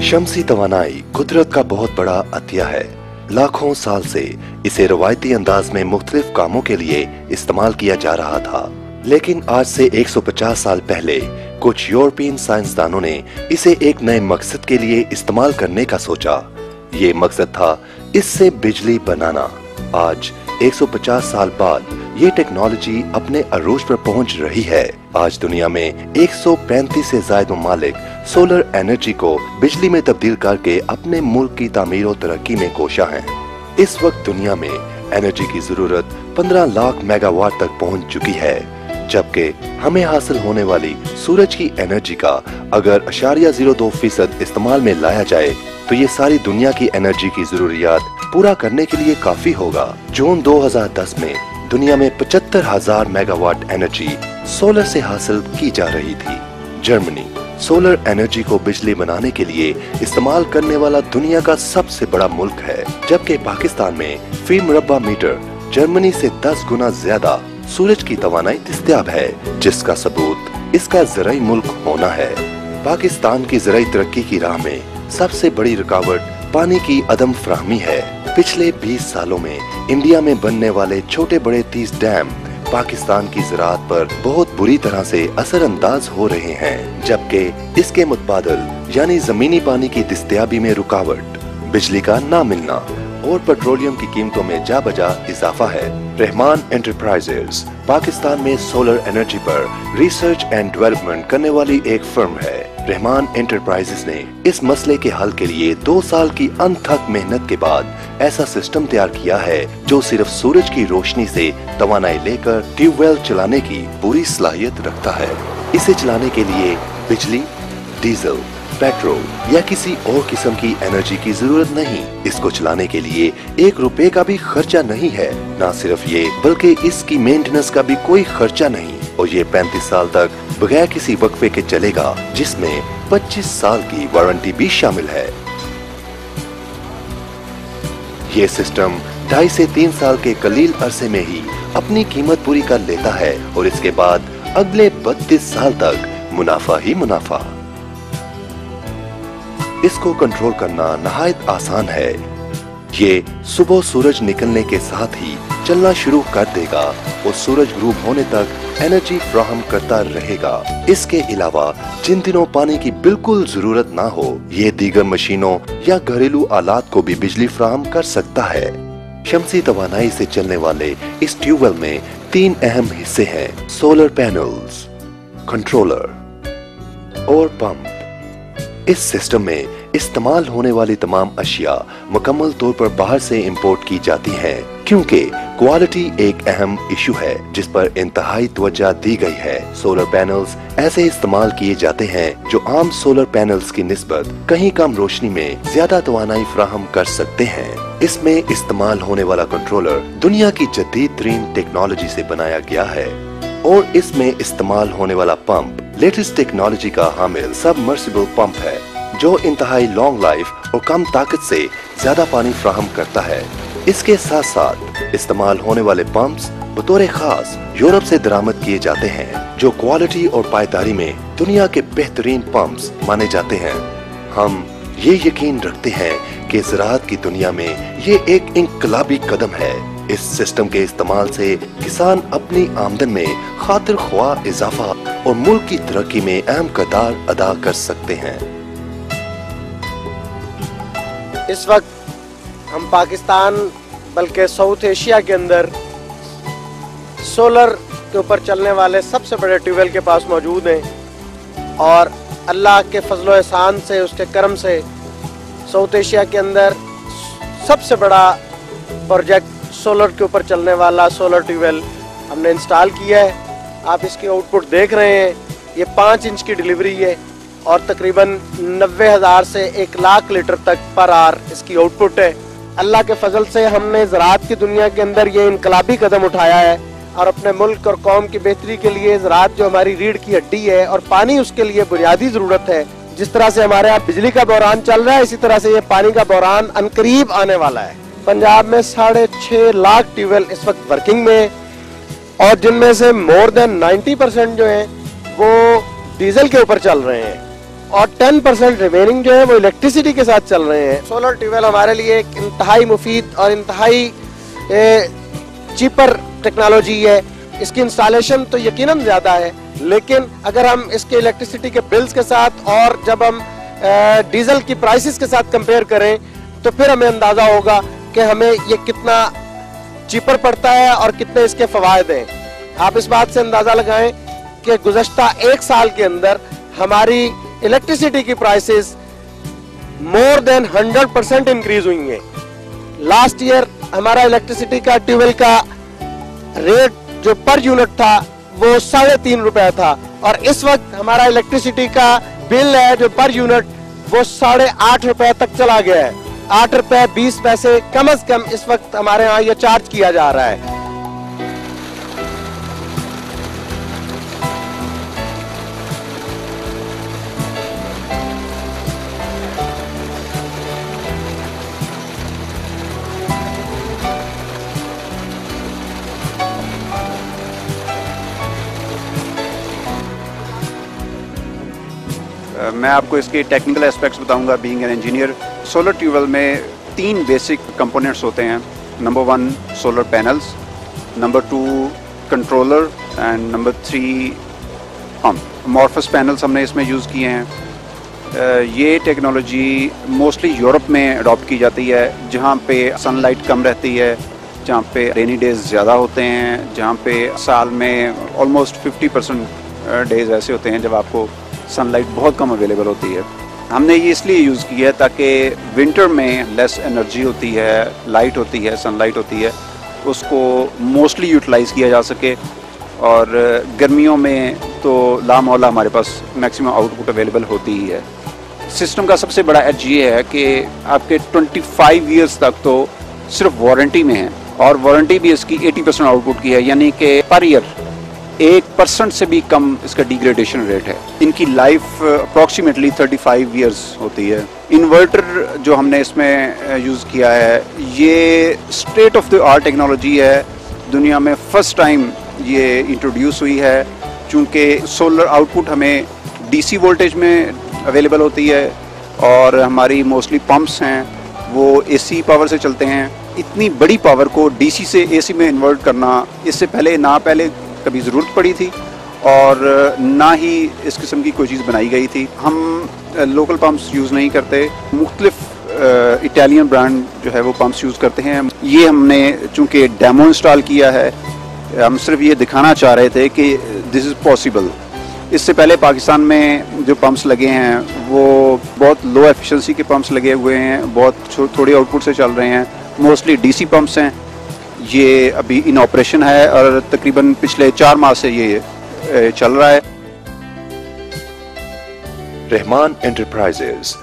शमसी तवानाई कुदरत का बहुत बड़ा अतिया है। लाखों साल से इसे रवायती अंदाज में मुख्तलिफ कामों के लिए इस्तेमाल किया जा रहा था, लेकिन आज से 150 साल पहले कुछ यूरोपियन साइंसदानों ने इसे एक नए मकसद के लिए इस्तेमाल करने का सोचा। ये मकसद था इससे बिजली बनाना। आज 150 साल बाद ये टेक्नोलॉजी अपने अरूज पर पहुंच रही है। आज दुनिया में 135 से ज्यादा ममालिक सोलर एनर्जी को बिजली में तब्दील करके अपने मुल्क की तामीर और तरक्की में कोशा हैं। इस वक्त दुनिया में एनर्जी की जरूरत 15 लाख मेगावाट तक पहुंच चुकी है, जबकि हमें हासिल होने वाली सूरज की एनर्जी का अगर 0.02% इस्तेमाल में लाया जाए तो ये सारी दुनिया की एनर्जी की जरूरियात पूरा करने के लिए काफी होगा। जून 2010 में दुनिया में 75,000 मेगावाट एनर्जी सोलर से हासिल की जा रही थी। जर्मनी सोलर एनर्जी को बिजली बनाने के लिए इस्तेमाल करने वाला दुनिया का सबसे बड़ा मुल्क है, जबकि पाकिस्तान में फी मुरब्बा मीटर जर्मनी से 10 गुना ज्यादा सूरज की तवानाई दस्तयाब है, जिसका सबूत इसका ज़राई मुल्क होना है। पाकिस्तान की ज़राई तरक्की की राह में सबसे बड़ी रुकावट पानी की अदम फराहमी है। पिछले 20 सालों में इंडिया में बनने वाले छोटे बड़े 30 डैम पाकिस्तान की ज़राअत पर बहुत बुरी तरह से असरअंदाज हो रहे हैं, जबकि इसके मुतबादल यानी जमीनी पानी की दस्तयाबी में रुकावट, बिजली का ना मिलना और पेट्रोलियम की कीमतों में जा बजा इजाफा है। रहमान एंटरप्राइजेज पाकिस्तान में सोलर एनर्जी पर रिसर्च एंड डेवलपमेंट करने वाली एक फर्म है। रहमान एंटरप्राइजेज ने इस मसले के हल के लिए 2 साल की अनथक मेहनत के बाद ऐसा सिस्टम तैयार किया है जो सिर्फ सूरज की रोशनी से तवानाई लेकर ट्यूबवेल चलाने की पूरी सलाहियत रखता है। इसे चलाने के लिए बिजली, डीजल, पेट्रोल या किसी और किस्म की एनर्जी की जरूरत नहीं। इसको चलाने के लिए 1 रुपए का भी खर्चा नहीं है। ना सिर्फ ये बल्कि इसकी मेंटेनेंस का भी कोई खर्चा नहीं, और ये 35 साल तक बगैर किसी वक्फे के चलेगा, जिसमें 25 साल की वारंटी भी शामिल है। ये सिस्टम 2.5 से 3 साल के कलील अरसे में ही अपनी कीमत पूरी कर लेता है और इसके बाद अगले 32 साल तक मुनाफा ही मुनाफा। इसको कंट्रोल करना नहायत आसान है। ये सुबह सूरज निकलने के साथ ही चलना शुरू कर देगा और सूरज ग्रूब होने तक एनर्जी फ्राहम करता रहेगा। इसके अलावा जिन दिनों पानी की बिल्कुल जरूरत ना हो, ये दीगर मशीनों या घरेलू आलात को भी बिजली फ्राहम कर सकता है। शमसी तवानाई से चलने वाले इस ट्यूबवेल में 3 अहम हिस्से हैं: सोलर पैनल्स, कंट्रोलर और पंप। इस सिस्टम में इस्तेमाल होने वाली तमाम अशिया मुकम्मल तौर पर बाहर से इंपोर्ट की जाती हैं, क्योंकि क्वालिटी एक अहम इशू है जिस पर इंतहाई तवज्जो दी गई है। सोलर पैनल्स ऐसे इस्तेमाल किए जाते हैं जो आम सोलर पैनल्स की निस्बत कहीं कम रोशनी में ज्यादा तवानाई फ्राहम कर सकते हैं। इसमें इस्तेमाल होने वाला कंट्रोलर दुनिया की जदीद तरीन टेक्नोलॉजी से बनाया गया है, और इसमें इस्तेमाल होने वाला पंप लेटेस्ट टेक्नोलॉजी का हामिल सबमर्सिबल पंप है, जो इंतहाई लॉन्ग लाइफ और कम ताकत से ज्यादा पानी फ्राहम करता है। इसके साथ साथ इस्तेमाल होने वाले पंप्स बतौर खास यूरोप से दरामद किए जाते हैं, जो क्वालिटी और पायदारी में दुनिया के बेहतरीन पंप्स माने जाते हैं। हम ये यकीन रखते हैं कि ज़राअत की दुनिया में ये एक इनकलाबी कदम है। इस सिस्टम के इस्तेमाल से किसान अपनी आमदन में खातिर ख्वाह इजाफा और मुल्क की तरक्की में अहम किरदार अदा कर सकते हैं। इस वक्त हम पाकिस्तान बल्कि साउथ एशिया के अंदर सोलर के ऊपर चलने वाले सबसे बड़े ट्यूबवेल के पास मौजूद हैं, और अल्लाह के फजल व एहसान से, उसके करम से साउथ एशिया के अंदर सबसे बड़ा प्रोजेक्ट सोलर के ऊपर चलने वाला सोलर ट्यूबवेल हमने इंस्टॉल किया है। आप इसकी आउटपुट देख रहे हैं। ये 5 इंच की डिलीवरी है और तकरीबन 90,000 से 1 लाख लीटर तक पर आवर इसकी आउटपुट है। अल्लाह के फजल से हमने ज़राअत की दुनिया के अंदर ये इनकलाबी कदम उठाया है, और अपने मुल्क और कौम की बेहतरी के लिए ज़राअत जो हमारी रीढ़ की हड्डी है और पानी उसके लिए बुनियादी ज़रूरत है। जिस तरह से हमारे यहाँ बिजली का बहरान चल रहा है, इसी तरह से ये पानी का बहरान अनकरीब आने वाला है। पंजाब में 6.5 लाख ट्यूबवेल इस वक्त वर्किंग में, और जिनमें से मोर देन 90% जो है वो डीजल के ऊपर चल रहे हैं। और 10% रिमेनिंग जो है वो इलेक्ट्रिसिटी के साथ चल रहे हैं। सोलर ट्यूबवेल हमारे लिए एक इंतहाई मुफीद और इंतहाई चीपर टेक्नोलॉजी है। इसकी इंस्टॉलेशन तो यकीनन ज़्यादा है, लेकिन अगर हम इसके इलेक्ट्रिसिटी के बिल्स के साथ और जब हम डीजल की प्राइसेस के साथ कंपेयर करें तो फिर हमें अंदाज़ा होगा कि हमें ये कितना चीपर पड़ता है और कितने इसके फ़वायद हैं। आप इस बात से अंदाज़ा लगाएं कि गुज़श्ता एक साल के अंदर हमारी इलेक्ट्रिसिटी की प्राइसेस मोर देन 100% इंक्रीज हुई हैं। लास्ट ईयर हमारा इलेक्ट्रिसिटी का ट्यूबवेल का रेट जो पर यूनिट था वो 3.5 रुपए था, और इस वक्त हमारा इलेक्ट्रिसिटी का बिल है जो पर यूनिट वो 8.5 रुपए तक चला गया है। 8 रुपए 20 पैसे कम से कम इस वक्त हमारे यहाँ ये चार्ज किया जा रहा है। मैं आपको इसके टेक्निकल एस्पेक्ट्स बताऊंगा being an engineer. Solar tube well में 3 बेसिक कंपोनेंट्स होते हैं। Number 1 solar panels, number 2 controller and number 3 pump. Amorphous panels हमने इसमें यूज़ किए हैं। ये टेक्नोलॉजी मोस्टली यूरोप में अडॉप्ट की जाती है, जहाँ पे सनलाइट कम रहती है, जहाँ पे रेनी डेज ज़्यादा होते हैं, जहाँ पे साल में ऑलमोस्ट 50% डेज ऐसे होते हैं जब आपको सनलाइट बहुत कम अवेलेबल होती है। हमने ये इसलिए यूज़ किया है ताकि विंटर में लेस एनर्जी होती है, लाइट होती है, सनलाइट होती है, उसको मोस्टली यूटिलाइज़ किया जा सके, और गर्मियों में तो लामौला हमारे पास मैक्सिमम आउटपुट अवेलेबल होती ही है। सिस्टम का सबसे बड़ा एज ये है कि आपके 25 ईयर्स तक तो सिर्फ वारंटी में है, और वारंटी भी इसकी 80% आउटपुट की है, यानी कि पर ईयर 1% से भी कम इसका डिग्रेडेशन रेट है। इनकी लाइफ अप्रॉक्सीमेटली 35 ईयर्स होती है। इन्वर्टर जो हमने इसमें यूज़ किया है ये state of the art technology है, दुनिया में फर्स्ट टाइम ये इंट्रोड्यूस हुई है। चूँकि सोलर आउटपुट हमें डीसी वोल्टेज में अवेलेबल होती है, और हमारी मोस्टली पंप्स हैं वो एसी पावर से चलते हैं। इतनी बड़ी पावर को डीसी से एसी में इन्वर्ट करना इससे पहले कभी ज़रूरत पड़ी थी, और ना ही इस किस्म की कोई चीज़ बनाई गई थी। हम लोकल पंप्स यूज़ नहीं करते, मुख्तलिफ इटालियन ब्रांड जो है वो पंप्स यूज़ करते हैं। ये हमने चूँकि डेमो इंस्टॉल किया है, हम सिर्फ ये दिखाना चाह रहे थे कि दिस इज़ पॉसिबल। इससे पहले पाकिस्तान में जो पंप्स लगे हैं वो बहुत लो एफिशिएंसी के पंप्स लगे हुए हैं, बहुत थोड़ी आउटपुट से चल रहे हैं, मोस्टली डीसी पंप्स हैं। ये अभी इन ऑपरेशन है और तकरीबन पिछले 4 माह से ये चल रहा है। रहमान एंटरप्राइजेज